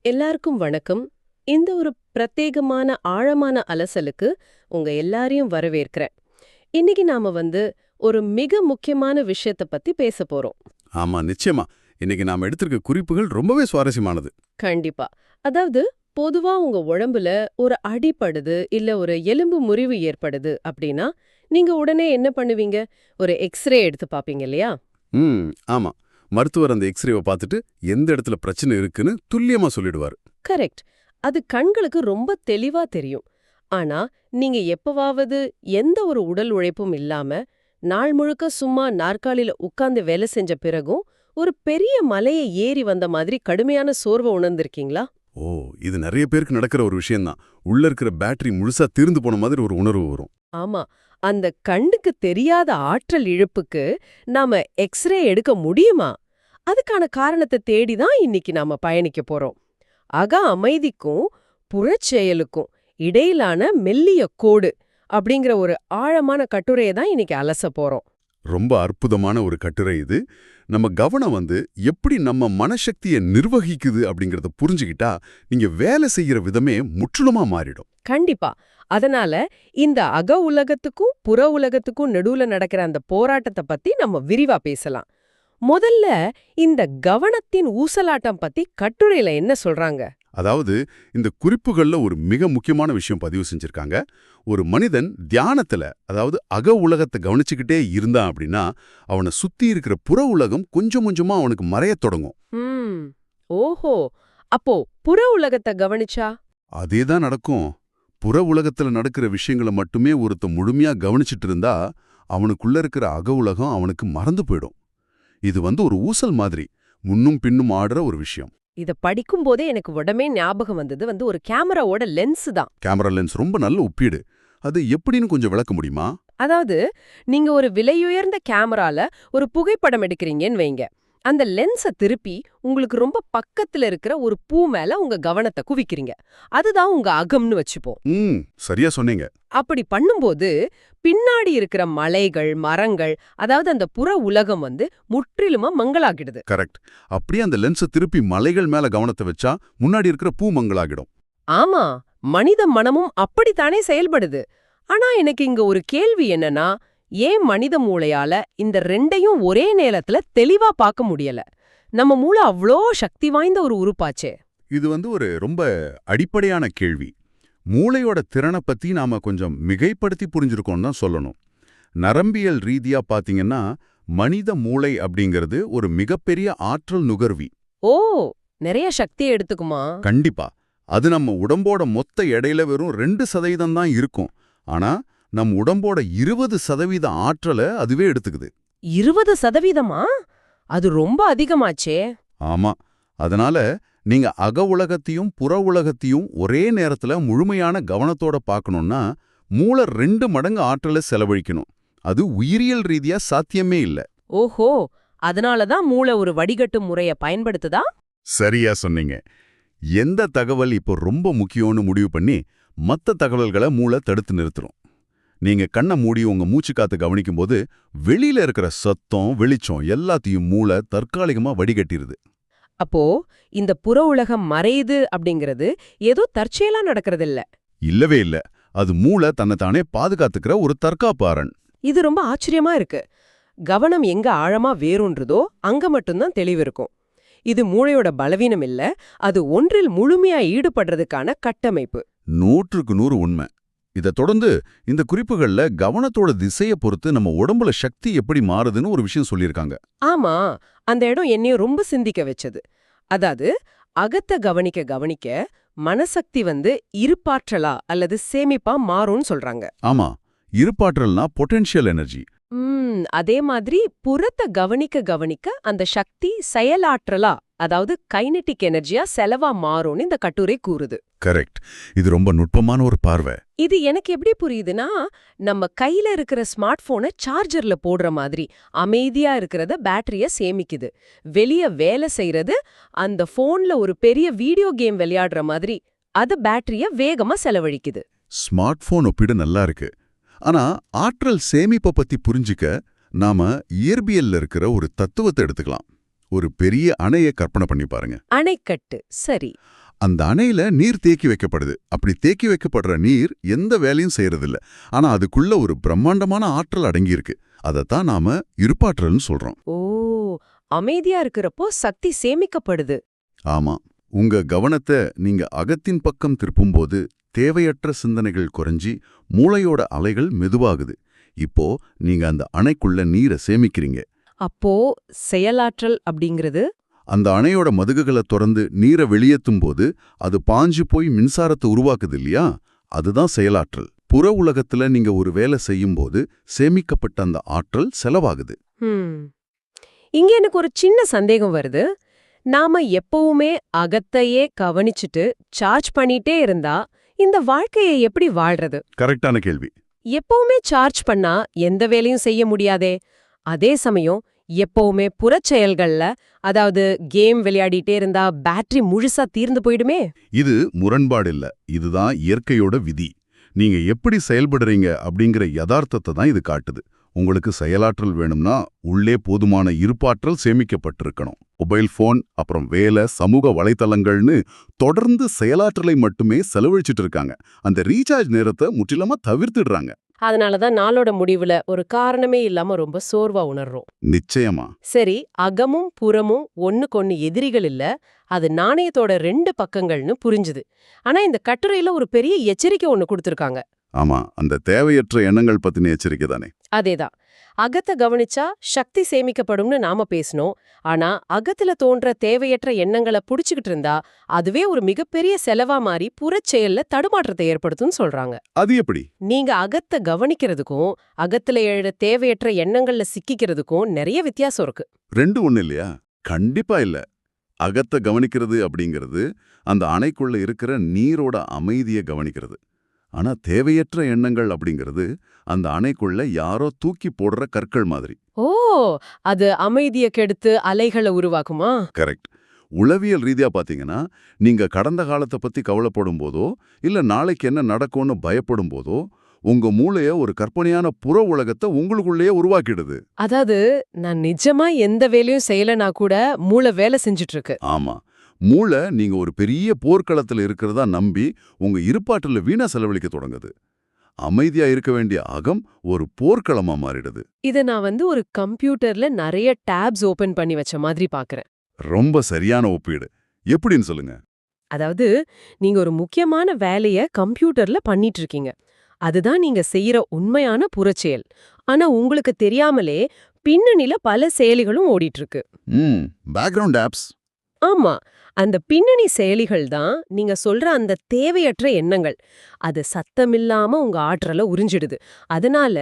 எல்லாருக்கும் வணக்கம். இந்த ஒரு பிரத்யேகமான ஆழமான அலசலுக்கு உங்க எல்லாரையும் வரவேற்கிறேன். இன்னைக்கு நாம ஒரு மிக முக்கியமான விஷயத்த பத்தி பேச போறோம். ஆமா, நிச்சயமா. இன்னைக்கு நாம எடுத்திருக்க குறிப்புகள் ரொம்பவே சுவாரஸ்யமானது. கண்டிப்பா. அதாவது பொதுவா உங்க உடம்புல ஒரு அடிபடுது இல்ல ஒரு எலும்பு முறிவு ஏற்படுது அப்படின்னா நீங்க உடனே என்ன பண்ணுவீங்க? ஒரு எக்ஸ்ரே எடுத்து பாப்பீங்க இல்லையா? ஆமா. மருத்துவர் அந்த எக்ஸ்ரேவை பார்த்துட்டு எந்த இடத்துல பிரச்சனை இருக்குன்னு துல்லியமா சொல்லிடுவாரு. கரெக்ட். அது கண்களுக்கு ரொம்ப தெளிவா தெரியும். ஆனா நீங்க எப்பவாவது எந்த ஒரு உடல் உழைப்பும் இல்லாம நாள் முழுக்க சும்மா நாற்காலியில உட்கார்ந்து வேலை செஞ்ச பிறகும் ஒரு பெரிய மலையை ஏறி வந்த மாதிரி கடுமையான சோர்வை உணர்ந்திருக்கீங்களா? ஓ, இது நிறைய பேருக்கு நடக்கிற ஒரு விஷயம்தான். உள்ள இருக்கிற பேட்டரி முழுசா தீர்ந்து போன மாதிரி ஒரு உணர்வு வரும். ஆமா. அந்த கண்ணுக்கு தெரியாத ஆற்றல் இழப்புக்கு நாம எக்ஸ்ரே எடுக்க முடியுமா? அதுக்கான காரணத்தை தேடிதான் இன்னைக்கு நாம பயணிக்க போறோம். அக அமைதிக்கும் புறச்செயலுக்கும் இடையிலான மெல்லிய கோடு அப்படிங்கிற ஒரு ஆழமான கட்டுரையை தான் இன்னைக்கு அலச போறோம். ரொம்ப அற்புதமான ஒரு கட்டுரை இது. நம்ம கவனம் எப்படி நம்ம மனசக்தியை நிர்வகிக்குது அப்படிங்கறத புரிஞ்சுக்கிட்டா நீங்க வேலை செய்யற விதமே முற்றிலுமா மாறிடும். கண்டிப்பா. அதனால இந்த அக உலகத்துக்கும் புற உலகத்துக்கும் நடுவுல நடக்கிற அந்த போராட்டத்தை பத்தி நம்ம விரிவா பேசலாம். முதல்ல இந்த கவனத்தின் ஊசலாட்டம் பத்தி கட்டுரையில என்ன சொல்றாங்க? அதாவது இந்த குறிப்புகள்ல ஒரு மிக முக்கியமான விஷயம் பதிவு செஞ்சிருக்காங்க. ஒரு மனிதன் தியானத்துல, அதாவது அக உலகத்தை கவனிச்சுக்கிட்டே இருந்தான் அப்படின்னா அவனை சுத்தி இருக்கிற புற உலகம் கொஞ்சம் கொஞ்சமா அவனுக்கு மறையத் தொடங்கும். ஓஹோ, அப்போ புற உலகத்தை கவனிச்சா அதேதான் நடக்கும். புற உலகத்துல நடக்கிற விஷயங்களை மட்டுமே ஒருத்தன் முழுமையா கவனிச்சிட்டு இருந்தா அவனுக்குள்ள இருக்கிற அக உலகம் அவனுக்கு மறந்து போயிடும். இது ஒரு ஊசல் மாதிரி முன்னும் பின்னும் ஆடுற ஒரு விஷயம். இத படிக்கும் போதே எனக்கு உடனே ஞாபகம் வந்தது ஒரு கேமராவோட லென்ஸ் தான். கேமரா லென்ஸ் ரொம்ப நல்ல ஒப்பீடு. அது எப்படின்னு கொஞ்சம் விளக்க முடியுமா? அதாவது நீங்க ஒரு விலையுயர்ந்த கேமரால ஒரு புகைப்படம் எடுக்கிறீங்கன்னு வைங்க. அந்த லென்ஸை திருப்பி உங்களுக்கு ரொம்ப பக்கத்துல இருக்கிற ஒரு பூ மேல உங்க கவனத்தை குவிக்கிறீங்க. அதுதான் உங்க அகம்னு வச்சுப்போம். சரியா சொன்னீங்க. அப்படி பண்ணும்போது பின்னாடி இருக்கிற மலைகள், மரங்கள், அதாவது அந்த புற உலகம் முற்றிலுமா மங்களாகிடுது. கரெக்ட். அப்படியே அந்த லென்ஸை திருப்பி மலைகள் மேல கவனத்தை வச்சா முன்னாடி இருக்கிற பூ மங்களாகிடும். ஆமா, மனித மனமும் அப்படித்தானே செயல்படுது. ஆனா எனக்கு இங்க ஒரு கேள்வி என்னன்னா, ஏன் மனித மூளையால இந்த ரெண்டையும் ஒரே நேரத்துல தெளிவா பார்க்க முடியல? நம்ம மூளை அவ்ளோ சக்தி வாய்ந்த ஒரு உறுப்பாச்சே. இது ஒரு ரொம்ப அடிப்படையான கேள்வி. மூளையோட திறனை பத்தி நாம கொஞ்சம் மிகைப்படுத்தி புரிஞ்சிருக்கோம் தான் சொல்லணும். நரம்பியல் ரீதியா பாத்தீங்கன்னா மனித மூளை அப்படிங்கிறது ஒரு மிகப்பெரிய ஆற்றல் நுகர்வி. ஓ, நிறைய சக்தியை எடுத்துக்குமா? கண்டிப்பா. அது நம்ம உடம்போட மொத்த எடையில வெறும் 2% தான் இருக்கும். ஆனா நம் உடம்போட 20% ஆற்றலை அதுவே எடுத்துக்குது. 20%? அது ரொம்ப அதிகமாச்சே. ஆமா. அதனால நீங்க அக உலகத்தையும் புற உலகத்தையும் ஒரே நேரத்துல முழுமையான கவனத்தோட பார்க்கணும்னா மூளை 2 மடங்கு ஆற்றலை செலவழிக்கணும். அது உயிரியல் ரீதியா சாத்தியமே இல்ல. ஓஹோ, அதனாலதான் மூளை ஒரு வடிகட்டும் முறைய பயன்படுத்துதா? சரியா சொன்னீங்க. எந்த தகவல் இப்போ ரொம்ப முக்கியம்னு முடிவு பண்ணி மத்த தகவல்களை மூளை தடுத்து நிறுத்துரும். நீங்க கண்ணை மூடி உங்க மூச்சு காத்து கவனிக்கும்போது வெளியில இருக்கிற சத்தம், வெளிச்சம் எல்லாத்தையும் மூளை தற்காலிகமா வடிகட்டிருது. அப்போ இந்த புற உலகம் மறையுது அப்படிங்கிறது ஏதோ தற்செயலா நடக்கிறதில்ல. இல்லவே இல்ல. அது மூளை தன்னைத்தானே பாதுகாத்துக்கிற ஒரு தற்காப்பு அரண். இது ரொம்ப ஆச்சரியமா இருக்கு. கவனம் எங்க ஆழமா வேறுன்றதோ அங்க மட்டும்தான் தெளிவு இருக்கும். இது மூளையோட பலவீனம் இல்ல, அது ஒன்றில் முழுமையா ஈடுபடுறதுக்கான கட்டமைப்பு. 100க்கு 100 உண்மை. இதை தொடர்ந்து இந்த குறிப்புகள்ல கவனத்தோட திசையை பொறுத்து நம்ம உடம்புல சக்தி எப்படி மாறுதுன்னு ஒரு விஷயம் சொல்லியிருக்காங்க. ஆமா, அந்த இடம் என்னையும் ரொம்ப சிந்திக்க வச்சது. அதாவது அகத்தை கவனிக்க கவனிக்க மனசக்தி இருப்பாற்றலா அல்லது சேமிப்பா மாறும்னு சொல்றாங்க. ஆமா, இருப்பாற்றல்னா பொட்டென்ஷியல் எனர்ஜி. அதே மாதிரி புறத்தை கவனிக்க கவனிக்க அந்த சக்தி செயலாற்றலா, அதாவது கைனெட்டிக் எனர்ஜியா செலவா மாறும்னு இந்த கட்டுரை கூறுது. கரெக்ட். இது ரொம்ப நுட்பமான ஒரு பார்வை. இது எனக்கு எப்படி புரியுதுன்னா, நம்ம கையில இருக்கிற ஸ்மார்ட் போனை சார்ஜர்ல போடுற மாதிரி அமைதியா இருக்கிறத பேட்டரிய சேமிக்குது. வெளிய வேலை செய்யறது அந்த போன்ல ஒரு பெரிய வீடியோ கேம் விளையாடுற மாதிரி அது பேட்டரிய வேகமா செலவழிக்குது. ஸ்மார்ட் போன் ஒப்பிட நல்லா இருக்கு. ஆனா ஆற்றல் சேமிப்பை பத்தி புரிஞ்சுக்க நாம இயற்பியல்ல இருக்கிற ஒரு தத்துவத்தை எடுத்துக்கலாம். ஒரு பெரிய அணையை கற்பனை பண்ணி பாருங்க. அணைக்கட்டு, சரி. அந்த அணையில நீர் தேக்கி வைக்கப்படுது. அப்படி தேக்கி வைக்கப்படுற நீர் எந்த வேலையும் செய்யறதில்ல. ஆனா அதுக்குள்ள ஒரு பிரம்மாண்டமான ஆற்றல் அடங்கியிருக்கு. அதைத்தான் நாம இருப்பாற்றல்னு சொல்றோம். ஓ, அமைதியா இருக்கிறப்போ சக்தி சேமிக்கப்படுது. ஆமா, உங்க கவனத்தை நீங்க அகத்தின் பக்கம் திருப்பும்போது தேவையற்ற சிந்தனைகள் குறைஞ்சி மூளையோட அலைகள் மெதுவாகுது. இப்போ நீங்க அந்த அணைக்குள்ள நீரை சேமிக்கிறீங்க. அப்போ செயலாற்றல் அப்படிங்கிறது அந்த அணையோட மதுகுகளை திறந்து நீரை வெளியேற்றும் போது அது பாஞ்சு போய் மின்சாரத்தை உருவாக்குது இல்லையா? அதுதான் செயலாற்றல். புற உலகத்துல நீங்க ஒரு வேலை செய்யும்போது சேமிக்கப்பட்ட அந்த ஆற்றல் செலவாகுது. இங்க எனக்கு ஒரு சின்ன சந்தேகம் வருது. நாம எப்பவுமே அகத்தையே கவனிச்சுட்டு சார்ஜ் பண்ணிட்டே இருந்தா இந்த வாழ்க்கையை எப்படி வாழ்றது? கரெக்டான கேள்வி. எப்பவுமே சார்ஜ் பண்ணா எந்த வேலையும் செய்ய முடியாதே. அதே சமயம் எப்பவுமே புறச்செயல்கள்ல, அதாவது கேம் விளையாடிட்டே இருந்தா பேட்டரி முழுசா தீர்ந்து போயிடுமே. இது முரண்பாடு இல்ல, இதுதான் இயற்கையோட விதி. நீங்க எப்படி செயல்படுறீங்க அப்படிங்கிற யதார்த்தத்தை தான் இது காட்டுது. உங்களுக்கு செயலாற்றல் வேணும்னா உள்ளே போதுமான இருப்பாற்றல் சேமிக்கப்பட்டிருக்கணும். மொபைல் போன், அப்புறம் வேலை, சமூக வலைத்தளங்கள்னு தொடர்ந்து செயலாற்றலை மட்டுமே செலவழிச்சிட்டு இருக்காங்க. அந்த ரீசார்ஜ் நேரத்தை முற்றிலுமா தவிர்த்துடுறாங்க. அதனாலதான் நாளோட முடிவுல ஒரு காரணமே இல்லாம ரொம்ப சோர்வா உணர்றோம். நிச்சயமா. சரி, அகமும் புறமும் ஒண்ணுக்கொன்னு எதிரிகள் இல்ல, அது நாணயத்தோட 2 பக்கங்கள்னு புரிஞ்சுது. ஆனா இந்த கட்டுரையில ஒரு பெரிய எச்சரிக்கை ஒண்ணு கொடுத்திருக்காங்க. ஆமா, அந்த தேவையற்ற எண்ணங்கள் பத்தின எச்சரிக்கை தானே. அதேதான். அகத்தை கவனிச்சா சக்தி சேமிக்கப்படும்னு நாம பேசணும். ஆனா அகத்துல தோன்ற தேவையற்ற எண்ணங்களை புடிச்சுக்கிட்டு இருந்தா அதுவே ஒரு மிகப்பெரிய செலவா மாறி புறச்செயல்ல தடுமாற்றத்தை ஏற்படுத்தும்னு சொல்றாங்க. அது எப்படி? நீங்க அகத்தை கவனிக்கிறதுக்கும் அகத்துல எழுற தேவையற்ற எண்ணங்கள்ல சிக்கிக்கிறதுக்கும் நிறைய வித்தியாசம் இருக்கு. ரெண்டு ஒண்ணு இல்லையா? கண்டிப்பா இல்ல. அகத்தை கவனிக்கிறது அப்படிங்கிறது அந்த அணைக்குள்ள இருக்கிற நீரோட அமைதியை கவனிக்கிறது. ஆனா தேவையற்ற எண்ணங்கள் அப்படிங்கிறது அந்த அணைக்குள்ள யாரோ தூக்கி போடுற கற்கள் மாதிரி. ஓ, அது அமைதியை கெடுத்து அலைகளை உருவாக்குமா? கரெக்ட். உளவியல் ரீதியா பாத்தீங்கன்னா, நீங்க கடந்த காலத்தை பத்தி கவலைப்படும் போதோ இல்ல நாளைக்கு என்ன நடக்கும்னு பயப்படும் போதோ உங்க மூளைய ஒரு கற்பனையான புற உலகத்தை உங்களுக்குள்ளேயே உருவாக்கிடுது. அதாவது நான் நிஜமா எந்த வேலையும் செய்யலனா கூட மூளை வேலை செஞ்சுட்டு இருக்கு. ஆமா, மூளை நீங்க ஒரு பெரிய போர்க்களத்துல இருக்கிறதா நம்பி உங்க இருப்பாற்றல வீணா செலவழிக்க தொடங்குது. அமைதியா இருக்க வேண்டிய அகம் ஒரு போர்க்களமா மாறிடுது. இத நான் ஒரு கம்ப்யூட்டர்ல நிறைய டேப்ஸ் ஓபன் பண்ணி வச்ச மாதிரி பாக்குறேன். ரொம்ப சரியான ஒப்பீடு. எப்படின்னு சொல்லுங்க. அதாவது நீங்க ஒரு முக்கியமான வேலைய கம்ப்யூட்டர்ல பண்ணிட்டு இருக்கீங்க. அதுதான் நீங்க செய்யற உண்மையான புறச்செயல். ஆனா உங்களுக்கு தெரியாமலே பின்னணியில பல செயலிகளும் ஓடிட்டு இருக்கு. Background apps. ஆமா, அந்த பின்னணி செயலிகள் தான் நீங்க சொல்ற அந்த தேவையற்ற எண்ணங்கள். அது சத்தமில்லாம உங்க ஆற்றலை உறிஞ்சிடுது. அதனால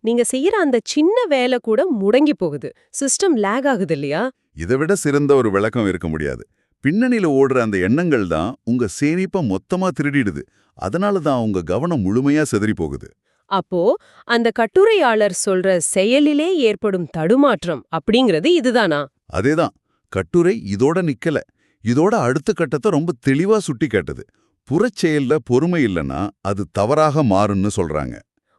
நீங்க செய்யற அந்த சின்ன வேலை கூட முடங்கி போகுது. சிஸ்டம் லேக் ஆகுது இல்லையா? இதை விட சிறந்த ஒரு விளக்கம் இருக்க முடியாது. பின்னணியில ஓடுற அந்த எண்ணங்கள் தான் உங்க சேமிப்பை மொத்தமா திருடிடுது. அதனால தான் உங்க கவனம் முழுமையா சிதறி போகுது. அப்போ அந்த கட்டுரையாளர் சொல்ற செயலிலே ஏற்படும் தடுமாற்றம் அப்படிங்கிறது இதுதானா? அதேதான். கட்டுரை இதோட நிக்கல. இதோட அடுத்த கட்டத்தை ரொம்ப தெளிவா சுட்டி காட்டுது. புறச்செயல்ல பொறுமை இல்லைன்னா அது தவறாக மாறும்னு சொல்றாங்க.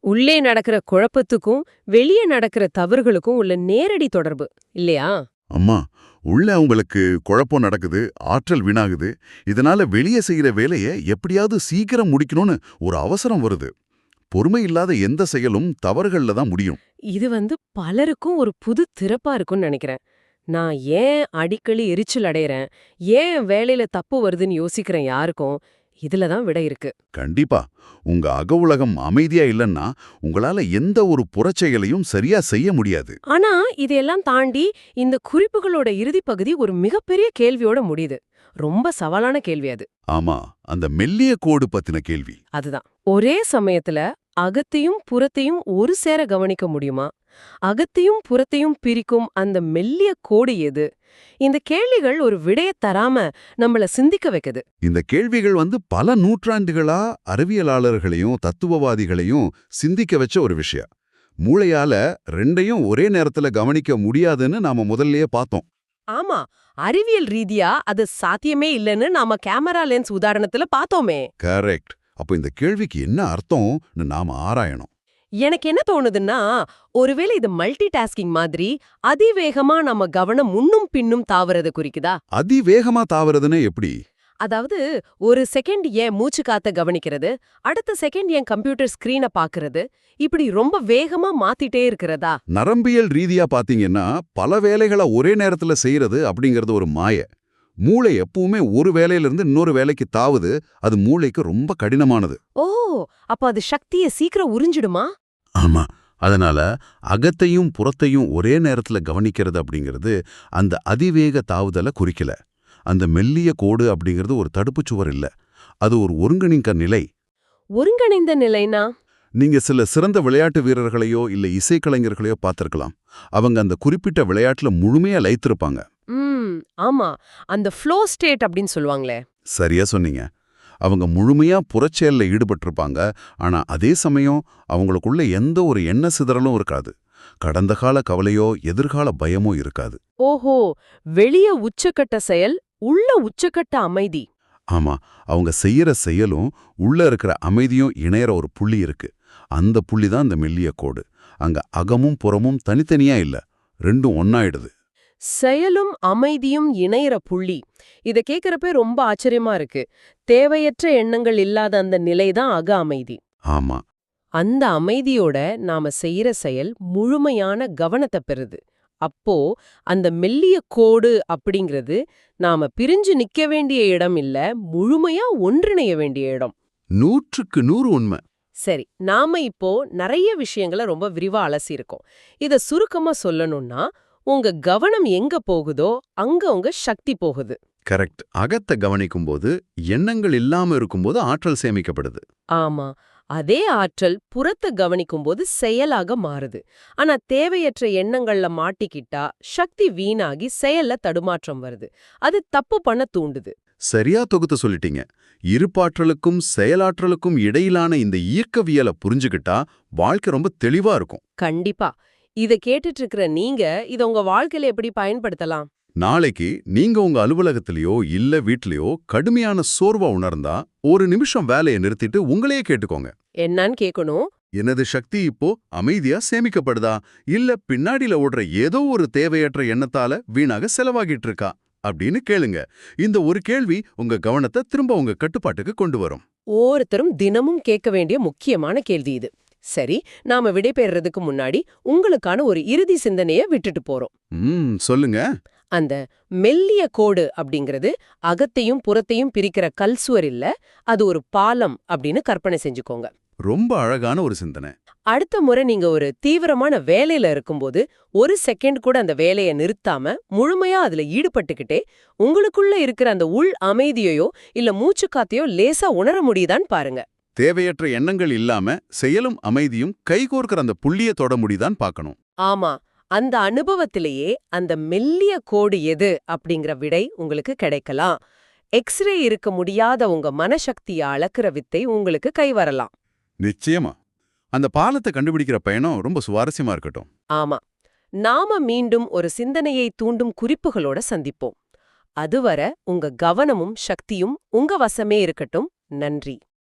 உள்ளே நடக்கிற குழப்பத்துக்கும் வெளியே நடக்கிற தவறுகளுக்கும் உள்ள நேரடி தொடர்பு இல்லையா? அம்மா, உள்ள அவங்களுக்கு குழப்பம் நடக்குது, ஆற்றல் வீணாகுது. இதனால வெளியே செய்யற வேலையை எப்படியாவது சீக்கிரம் முடிக்கணும்னு ஒரு அவசரம் வருது. பொறுமை இல்லாத எந்த செயலும் தவறுகள்ல தான் முடியும். இது பலருக்கும் ஒரு புது திறப்பா இருக்கும்னு நினைக்கிறேன். நான் ஏன் அடிக்கடி எரிச்சல் அடையறேன், ஏன் வேலையில தப்பு வருதுன்னு யோசிக்கிறேன் யாருக்கும் இதுல தான் விடை இருக்கு. கண்டிப்பா. உங்க அக உலகம் அமைதியா இல்லைன்னா உங்களால எந்த ஒரு புறச்செயலையும் சரியா செய்ய முடியாது. ஆனா இதையெல்லாம் தாண்டி இந்த குறிப்புகளோட இறுதி பகுதி ஒரு மிகப்பெரிய கேள்வியோட முடியுது. ரொம்ப சவாலான கேள்வி அது. ஆமா, அந்த மெல்லிய கோடு பத்தின கேள்வி. அதுதான். ஒரே சமயத்துல அகத்தையும் புறத்தையும் ஒரு சேர கவனிக்க முடியுமா? அகத்தையும் புறத்தையும் பிரிக்கும் அந்த மெல்லிய கோடு எது? இந்த கேள்விகள் ஒரு விடைய தராம நம்மள சிந்திக்க வைக்குது. இந்த கேள்விகள் பல நூற்றாண்டுகளா அறிவியலாளர்களையும் தத்துவவாதிகளையும் சிந்திக்க வச்ச ஒரு விஷயம். மூளையால ரெண்டையும் ஒரே நேரத்துல கவனிக்க முடியாதுன்னு நாம முதல்லயே பார்த்தோம். ஆமா, அறிவியல் ரீதியா அது சாத்தியமே இல்லைன்னு நாம கேமரா லென்ஸ் உதாரணத்துல பார்த்தோமே. கரெக்ட். அப்போ இந்த கேள்விக்கு என்ன அர்த்தம்னு நாம ஆராயணும். எனக்கு என்ன தோணுதுன்னா, ஒருவேளை இது மல்டி டாஸ்கிங் மாதிரி அதிவேகமா நம்ம கவனம் முன்னும் பின்னும் தாவறது குறிக்குதா? அதிவேகமா தாவறதுன்னு எப்படி? அதாவது ஒரு செகண்ட் ஏன் மூச்சு காத்த கவனிக்கிறது, அடுத்த செகண்ட் ஏன் கம்ப்யூட்டர் ஸ்கிரீனை பாக்குறது, இப்படி ரொம்ப வேகமா மாத்திட்டே இருக்கிறதா? நரம்பியல் ரீதியா பாத்தீங்கன்னா பல வேலைகளை ஒரே நேரத்துல செய்யறது அப்படிங்கறது ஒரு மாய. மூளை எப்பவுமே ஒரு வேலையிலிருந்து இன்னொரு வேலைக்கு தாவுது. அது மூளைக்கு ரொம்ப கடினமானது. ஓ, அப்ப அது சக்தியை சீக்கிரம் உறிஞ்சிடுமா? ஆமா. அதனால அகத்தையும் புறத்தையும் ஒரே நேரத்துல கவனிக்கிறது அப்படிங்கிறது அந்த அதிவேக தாவுதலை குறிக்கல. அந்த மெல்லிய கோடு அப்படிங்கிறது ஒரு தடுப்புச் சுவர் இல்ல. அது ஒரு ஒருங்கிணைந்த நிலை. ஒருங்கிணைந்த நிலைனா? நீங்க சில சிறந்த விளையாட்டு வீரர்களையோ இல்ல இசைக்கலைஞர்களையோ பார்த்திருக்கலாம். அவங்க அந்த குறிப்பிட்ட விளையாட்டுல முழுமையா லயித்திருப்பாங்க. ஆமா, அந்த ஃப்ளோ ஸ்டேட் அப்படின்னு சொல்லுவாங்களே. சரியா சொன்னீங்க. அவங்க முழுமையா புறச்செயல்ல ஈடுபட்டிருப்பாங்க. ஆனா அதே சமயம் அவங்களுக்குள்ள எந்த ஒரு எண்ண சிதறலும் இருக்காது. கடந்த கால கவலையோ எதிர்கால பயமோ இருக்காது. ஓஹோ, வெளிய உச்சக்கட்ட செயல், உள்ள உச்சக்கட்ட அமைதி. ஆமா, அவங்க செய்யற செயலும் உள்ள இருக்கிற அமைதியும் இணையற ஒரு புள்ளி இருக்கு. அந்த புள்ளி தான் இந்த மெல்லிய கோடு. அங்க அகமும் புறமும் தனித்தனியா இல்ல, ரெண்டும் ஒன்னாயிடுது. செயலும் அமைதியும் இணையற புள்ளி. இத கேக்குறப்ப ரொம்ப ஆச்சரியமா இருக்கு. தேவையற்ற எண்ணங்கள் இல்லாத அந்த நிலைதான் அக அமைதி. ஆமா. அந்த அமைதியோட நாம செய்யற செயல் முழுமையான கவனத்தை பெறுது. அப்போ அந்த மெல்லிய கோடு அப்படிங்கிறது நாம பிரிஞ்சு நிக்க வேண்டிய இடம் இல்ல, முழுமையா ஒன்றிணைய வேண்டிய இடம். 100க்கு 100 உண்மை. சரி, நாம இப்போ நிறைய விஷயங்களை ரொம்ப விரிவா அலசியிருக்கோம். இத சுருக்கமா சொல்லணும்னா, உங்க கவனம் எங்க போகுதோ அங்க உங்க சக்தி போகுது. கரெக்ட். அகத்தை கவனிக்கும்போது எண்ணங்கள் இல்லாம இருக்கும்போது ஆற்றல் சேமிக்கப்படுது. ஆமா, அதே ஆற்றல் புறத்தை கவனிக்கும்போது செயலாக மாறுது. ஆனா தேவையற்ற எண்ணங்கள்ல மாட்டிக்கிட்டா சக்தி வீணாகி செயல்ல தடுமாற்றம் வருது. அது தப்பு பண்ண தூண்டுது. சரியா தொகுத்து சொல்லிட்டீங்க. இருப்பாற்றலுக்கும் செயலாற்றலுக்கும் இடையிலான இந்த இயக்கவியலை புரிஞ்சுக்கிட்டா வாழ்க்கை ரொம்ப தெளிவா இருக்கும். கண்டிப்பா. இத கேட்டுட்டு இருக்கிற நீங்க இத உங்க வாழ்க்கையில எப்படி பயன்படுத்தலாம்? நாளைக்கு நீங்க உங்க அலுவலகத்திலயோ இல்ல வீட்லயோ கடுமையான சோர்வா உணர்ந்தா ஒரு நிமிஷம் வேலையை நிறுத்திட்டு உங்களையே கேட்டுக்கோங்க. என்னன்னு கேட்கணும். எனது சக்தி இப்போ அமைதியா சேமிக்கப்படுதா இல்ல பின்னாடில ஓடுற ஏதோ ஒரு தேவையற்ற எண்ணத்தால வீணாக செலவாகிட்டு இருக்கா அப்படின்னு கேளுங்க. இந்த ஒரு கேள்வி உங்க கவனத்தை திரும்ப உங்க கட்டுப்பாட்டுக்கு கொண்டு வரும். ஒவ்வொருத்தரும் தினமும் கேட்க வேண்டிய முக்கியமான கேள்வி இது. சரி, நாம விடைபெறதுக்கு முன்னாடி உங்களுக்கான ஒரு இறுதி சிந்தனைய விட்டுட்டு போறோம். சொல்லுங்க. அந்த மெல்லிய கோடு அப்படிங்கிறது அகத்தையும் புறத்தையும் பிரிக்கிற கல்சுவர் இல்ல, அது ஒரு பாலம் அப்படின்னு கற்பனை செஞ்சுக்கோங்க. ரொம்ப அழகான ஒரு சிந்தனை. அடுத்த முறை நீங்க ஒரு தீவிரமான வேலையில இருக்கும்போது ஒரு செகண்ட் கூட அந்த வேலையை நிறுத்தாம முழுமையா அதுல ஈடுபட்டுக்கிட்டே உங்களுக்குள்ள இருக்கிற அந்த உள் அமைதியையோ இல்ல மூச்சுக்காத்தையோ லேசா உணர முடியுதான்னு பாருங்க. தேவையற்ற எண்ணங்கள் இல்லாம செயலும் அமைதியும் கைகோர்க்கிற அந்த புள்ளிய தொட முடியுதான் பார்க்கணும். ஆமா, அந்த அனுபவத்திலேயே அந்த மெல்லிய கோடு எது அப்படிங்கிற விடை உங்களுக்கு கிடைக்கலாம். எக்ஸ்ரே இருக்க முடியாத உங்க மனசக்தியை அளக்குற வித்தை உங்களுக்கு கை வரலாம். நிச்சயமா. அந்த பாலத்தை கண்டுபிடிக்கிற பயணம் ரொம்ப சுவாரஸ்யமா இருக்கட்டும். ஆமா, நாம மீண்டும் ஒரு சிந்தனையை தூண்டும் குறிப்புகளோட சந்திப்போம். அதுவரை உங்க கவனமும் சக்தியும் உங்க வசமே இருக்கட்டும். நன்றி.